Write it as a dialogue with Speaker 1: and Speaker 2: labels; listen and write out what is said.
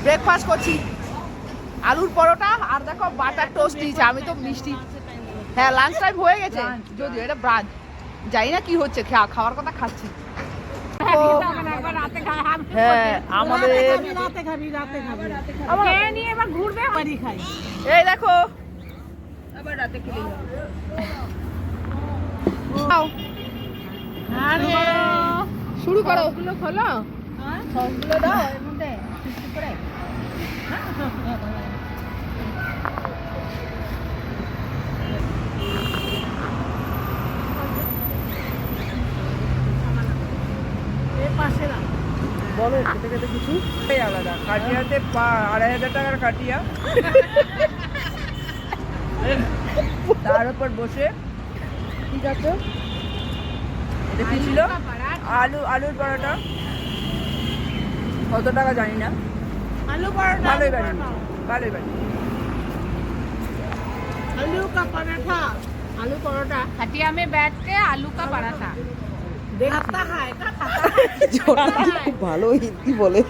Speaker 1: Breakfast করছি, আলুর পরোটা আর দেখো বাটার টোস্ট দিয়েছে। আমি তো মিষ্টি, হ্যাঁ লাঞ্চ টাইম হয়ে গেছে, যদিও এটা ব্রাঞ্চ, জানি না কি হচ্ছে, খাওয়ার কথা খাচ্ছি। হ্যাঁ আমাদের এই দেখো শুরু করো, খোলো সবগুলো দাও এর মধ্যে করে। বলো খেতে খেতে কিছু আলাদা। কাটিয়াতে 2500 টাকার কাটিয়া, তার উপর বসে ঠিক আছে। এটা কি ছিল? আলুর পরোটা, কত টাকা জানি না। आलू पराठा, भालोई बानी, भालोई बानी। आलू का पराठा, आलू परोठा, खटिया में बैठ के आलू का पराठा खाता है, खाता है। भालो हिंदी बोले।